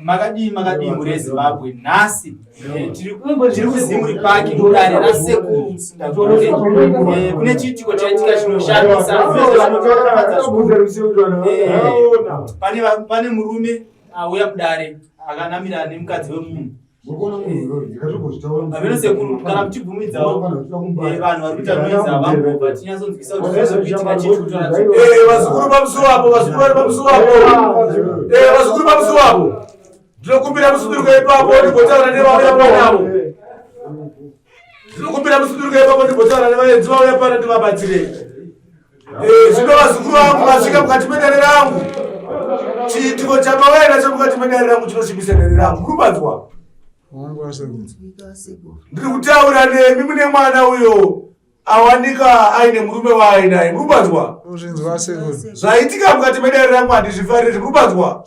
makadi muri Zimbabwe nhasi tiri kuZimuri Park mudare rasekuru Musingapore kune chiitiko chaitika chinoshamisa pane murume auya mudare akanamirana nemukadzi wemunhu Aveno sekuru kana mchibvumidzawo vanhu vari kuita noise avambobva tinyatsonzwisa kuti zvizokuitika chitutora vasukuru pamusuwapo vasukuru pamusuwapo ndinokumbira musunduruke ipapo ndigotaura nevauya panavo ndinokumbira musunduruke ipapo ndigotaura nevaenzi vauya pana ndivabatsirei zvino vasukuru vangu vasvika mukati medare rangu chiitiko chamawena chemukati medare rangu chinosvibisa dare rangu murubanzwa ndiri kutaura nemi mune mwana uyo awanika aine murume waainaye murubanzwa zvaitika mukati medare rangu handizvifariri murubanzwa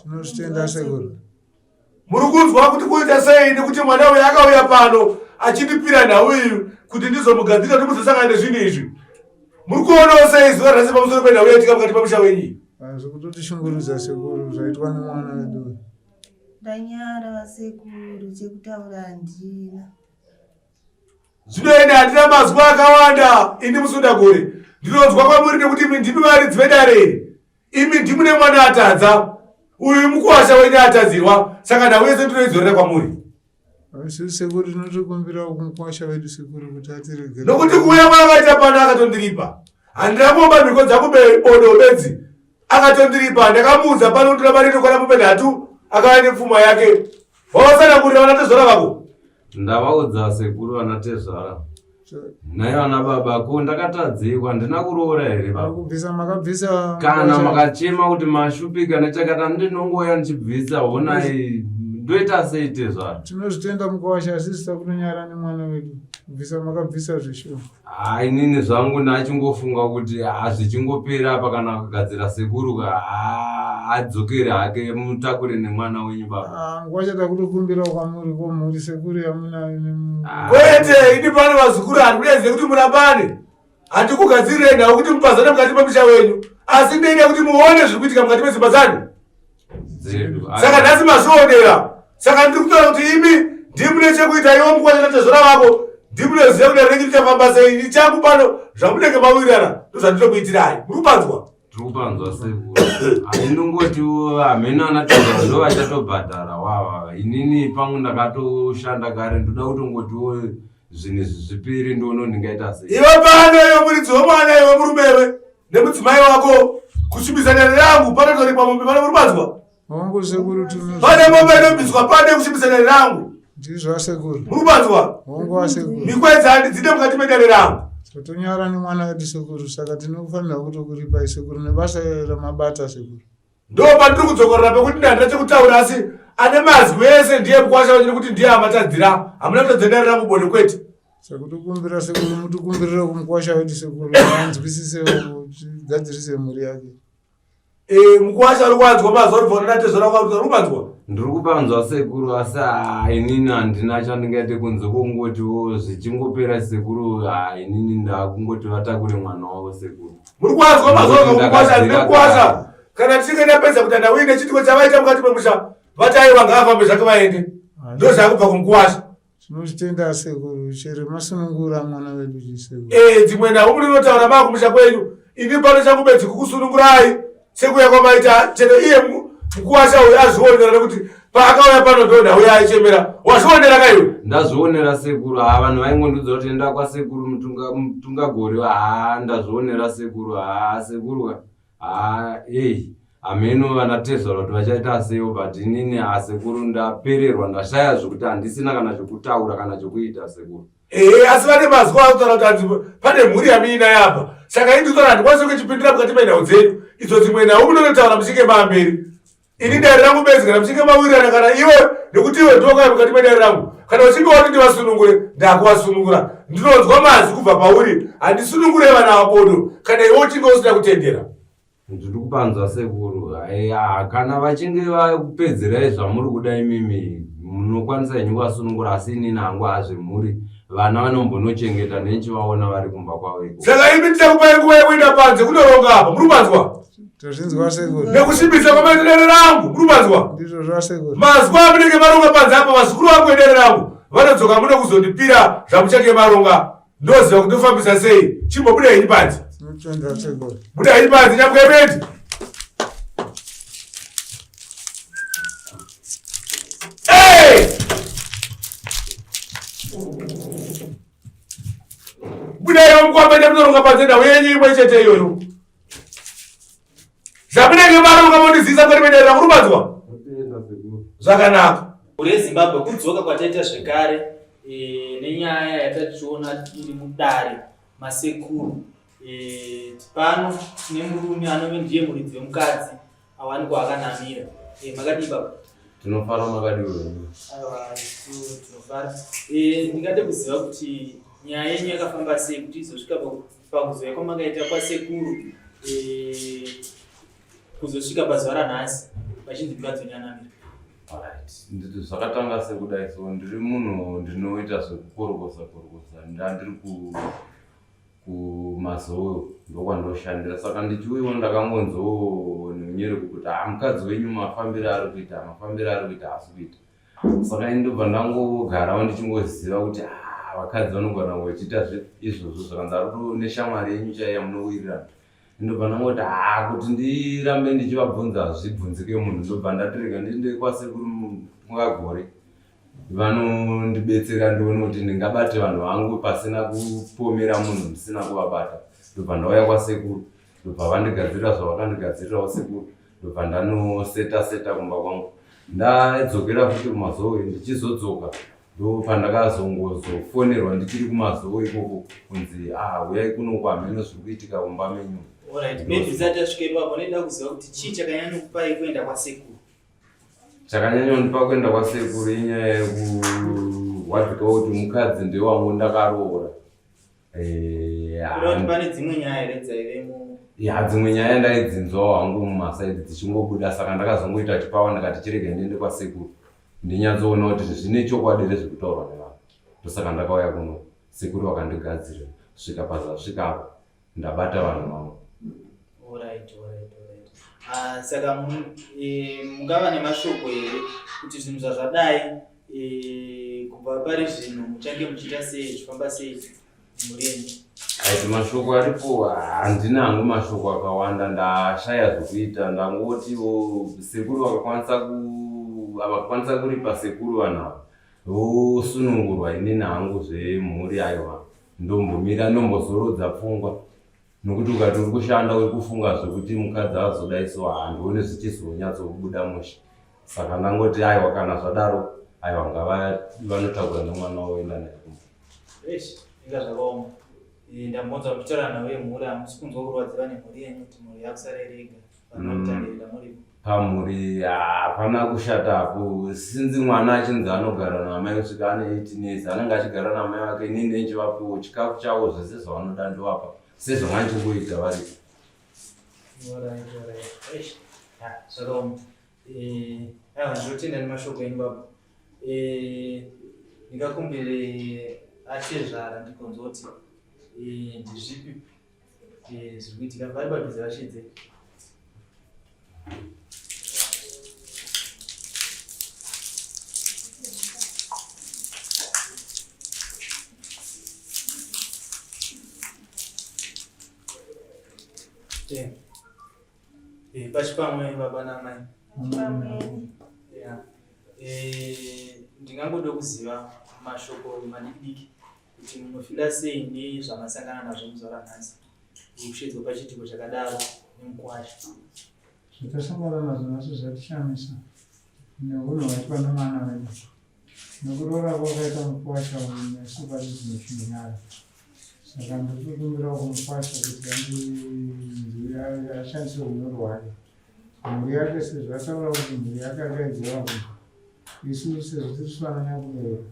muri kunzwa kuti kuita sei nekuti mwana uyo akauya pano achindipira nhau iyi kuti ndizomugadzira kuti muzosangana nezvinhu izvi muri kuonawo sei zuva rase pamusoro penhau yaitika mukati pamusha wenyu zvekutotishungurudza sekuru zvaitwa nemwana wedu ndanyara sekuru chekutaura handina zvinoenda handina mazuva akawanda ini musundagore ndinonzwa kwamuri nekuti imi ndimi varidzi vedare imi ndimune mwana atadza uyu mukuwasha wenyu atadzirwa saka nhau yese ndinoidzorera kwamuri sekuru tinotikumbira kumukuwasha wedu sekuru kuti atiregere nokuti kuuya kwaakaita pano akatondiripa handina kuomba mhiko dzangu bodo bedzi akatondiripa ndakamuudza pano kuti rabarinokwana mupe 3 akava nepfuma yake vaosana kurira vanatezvara vako ndavaudza sekuru vanatezvara naye vana baba ko ndakatadzikwa ndina kuroora here makabvisa kana makachema kuti mashupika nechakata ndinongoya ndichibvisa honai ndoita sei tezvara tinozvitenda mukuwasha asisita kunonyara nemwana wedu kubvisa makabvisa zvishoma inini zvangu ndachingofunga kuti zvichingopera apa kana kugadzira sekuru adzokere hake mutakure nemwana wenyu baba ngwachada kutokumbira kwamuri komhuri sekuru yamunayo kwete ini pano vazukuru handikudaidze kuti murambane handikugadzirire nhau kuti mupazane mukati memisha wenyu asi ndeida kuti muone zviri kuitika mukati medzimba dzanyu saka nhasi mazvionera saka ndiri kutaura kuti imi ndimune chekuita iwo mukuwachanatezvora vako ndimunoziva kuti rinenge richafamba sei ichangu pano zvamunenge mawirirana ndozvandinokuitirai muri kupanzwa tikupanzwa sekuru ainongoti hamena anatozva ndova chatobhadhara wava inini pangu ndakatoshanda kare ndoda kutongotiwo zvinhu zvipiri ndono ndingaita sei iwe pano iwe muridzi wemwana iwe murumewe nemudzimai wako kusvibisa dare rangu panotoripa mombe pano muri kupanzwa wangu sekuru pane mombe inobviswa pane kusvibisa dare rangu ndizva sekuru muri kupanzwa wangu wasekuru mikwedzi handidzine mukati medare rangu totonyara nemwana wedu sekuru saka tinofanira kutokuripai sekuru nebasa ramabata sekuru ndo pandiri kudzokorera pekuti ndandira chekutaura asi ane mazwi ese ndiye mukuwasha wenyu nekuti ndiye amatadzira hamuna kutodzenera rangu Bonde kwete saka tokumbira sekuru mutikumbirire kumukuwasha wedu sekuru anzwisise gadzirise mhuri yake mukuwasha uri kuwanzwa mazuva ribvonanatezvora kwauri rubanzwa ndiri kupanzwa sekuru asi inini handina chandingaite kunze kungotiwo zvichingopera sekuru inini ndakungoti vatakure mwana wavo sekuru muri kuwanzwa mazuva mukuwasha handine kuwasha kana tichinge ndapedza kuti handauine chitiko chavaita mukati memusha vataiwa ngaafambe zvake vaende ndo zvakubva kumukuwasha tinozvitenda sekuru chere masunungura mwana wedu chisekuru dzimwe nhau muninotaura maakumusha kwenyu ini pano changu bedzi kukusunungurai sekuya kwamaita chero iye mukuwasha uyu azvionera nekuti paakauya pano ndo nhau yaaichemera wazvionera kaiwe ndazvionera sekuru vanhu vaingondiudza kuti enda kwasekuru mutungagore ndazvionera sekuru sekuru ei hameno vanatezvara kuti vachaita seiwo but inini sekuru ndapererwa ndashaya zvokuti handisina kana zvekutaura kana zvekuita sekuru asi vane mazuva akutaura kuti pane mhuri yamuinaye apa saka inditaura handikwanisi kuchipindira mukati menhau dzenyu idzo dzimwe nhau munonotaura muchinge maamberi ini dare rangu bedzi kana muchinge mawirirana kana iwe nekuti iwe ndokaya mukati medare rangu kana uchinge wati ndivasunungure ndakuvasunungura ndinonzwa mazi kubva pauri handisunungure vana vabodo kana iwe uchinge usina kutendera ndiri kupanzwa sekuru kana vachinge vakupedzerai zvamuri kuda imimi munokwanisa henyu kuvasunungura asi inini hangu hazvemhuri vana vanombonochengeta nechivaona vari kumba kwavo saka imi ndichakupai nguva yekuenda panze kunoronga apa muri kupanzwa Tozvinzwa sekuru. Nekusimbisa kwamaita dere rangu. Kurumadzwa. Ndizvo zvasekuru. Mazwa amunenge maronga panze apa vazukuru vangu edere rangu. Vanodzoka muno kuzondipira zvamuchake maronga. Ndoziva kuti ndofambisa sei. Chimbobuda ini panze. Tinotonda sekuru. Buda ini panze nyamkwemeti. Budaya mkwamba munoronga panze ndau yenyu imwe chete iyoyo. Zvamunenge maronga mondizisa kuti medera kurumadzwa. Zvakanaka. Uri Zimbabwe kudzoka kwataita zvekare nenyaya yatachiona iri mudare masekuru. Pano tine murume anove ndiye muridzi wemukadzi awanikwa akanamira. Makadii baba? Tinofara makadii. Tinofara. Ndingade kuziva kuti nyaya yenyu yakafamba sei kuti izosvika pakuzouya kwamakaita kwasekuru kuzosvika pazuva ranhasi vachinzi mukadzi wenyanamira. Nditi zvakatanga sekudai, so ndiri munhu ndinoita zvekukorokosa ndandiri kumazoyo ndokwandoshandira, saka ndichiuyiwa ndakangonzononyereko kuti mukadzi wenyu mafambiro ari kuita hasi kuita. Saka ndobva ndangogarawo ndichingoziva kuti vakadzi vanogona vachiita izvozvo zvakandaro neshamwari yenyu chaiya munowirirana. Ndobva ndangoti kuti ndirambe ndichivabvunza zvibvunzike munhu, ndobva ndatirega ndiende kwasekuru Mukagore vanondibetsera ndione kuti ndingabate vanhu vangu pasina kupomera munhu ndisina kuvabata. Ndobva ndauya kwasekuru, ndobva vandigadzirira zvavakandigadzirirawo sekuru, ndobva ndanoseta kumba kwangu. Ndadzokera futi kumazowe, ndichizodzoka ndopandakazongozofonerwa ndichiri kumazowe ikoko kunzi uyai kuno kwamheno zviri kuitika kumba menyu. Alright, maybe zata svike ipapo ndoda kuziva kuti chii chakanyanya kupai kuenda kwasekuru. Chakanyanya kundipa kuenda kwasekuru inyaya yekuwatika kuti mukadzi ndewangu ndakaroora. Kuti pane dzimwe nyaya here dzaivemo? Dzimwe nyaya ndaidzinzwawo hangu mumasaidhi dzichingobuda, saka ndakazongoita chipawa ndikati chirege ndiende kwasekuru ndinyatsoona kuti zvine chokwadi rezvekutaurwa nevanhu. Ndosaka ndakauya kuno, sekuru vakandigadzirira kusvika pazvasvika ndabata vanhu vangu. Alright. Saka mungava nemashoko here kuti zvinhu zvazvadai kubva pari zvino muchange muchiita sei, zvifamba sei mhuri yenyu? Mashoko aripo handina hangu mashoko akawanda, ndashaya zvekuita. Ndangotiwo sekuru vakakwanisa kuripa sekuru vanhu vosunungurwa inini hangu zvemhuri aiwa. Ndombomira ndombozorodza pfungwa, nokuti ukati uri kushanda uri kufunga zvekuti mukadzi azodaiso handione zvichizonyatsobuda mushe. Saka ndangoti aiwa kana zvadaro aiwa ngava vanotakura nemwana woenda naye kumba. Inga zvakaoma. Ndambonzwa muchitaura nawo wemhuri hamusi kunzwa kurwadziwa nemhuri yenyu kuti mhuri yakusara irega vanotandirira muripo? Pamhuri hapana kushatapo, sinzi mwana achinzi anogara namai kusvika ane 18 years anenge achigara namai vake, inini ndechivapiwo chikafu chavo zvese zvavanoda ndovapa sezvo vanchingoita varipo. Zvakaoma. Ndinotenda nemashoko enyu baba. Ndingakumbire achezvara ndigonzwa kuti ndizvipi zviri kuitika vari padhuze vashidze. Pachipamwe baba namai. Ndingangoda kuziva mashoko madiki kuti munofila sei nezvamasangana nazvo muzuva ranhasi kushedzo pachitiko chakadaro nemukwasha. Zvatasangana nazvo nacho zvatishamisa neunhu hwaitwa nemwana wedu, nekuroora kwakaita mukwasha nesu pari zvinochinonyara. Saka ndikukumbira kumukwasha kuti ashandise unyoro hwake. Mhuri yake sezvo ataura kuti mhuri yake akaidzira kunhu, isu sezvo tirifananya kubeura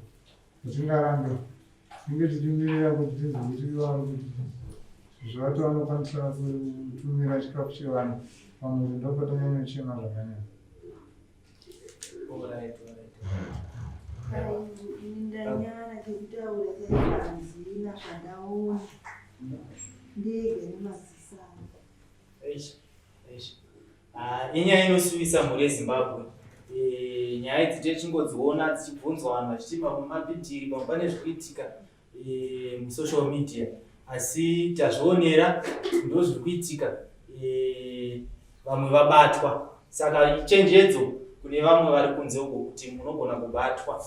kutingarambe tinge tichimirira kuti tizoitiriwa kuti zvavati vanokwanisa kutumira chikafu chevanhu pamhuri ndopatanyanya kuchema zvakanyanya. Ndanyara kekutaura kezvanzina zvandaona ndege nemazisana. inyaya inosuvisa mhuri yeZimbabwe. Nyaya idzi tichingodziona dzichibvunzwa vanhu vachitima mumapitiri pamwe pane zvikuitika musocial media, asi tazvionera ndo zviri kuitika, vamwe vabatwa. Saka chenjedzo kune vamwe vari kunze uko kuti munogona kubatwa.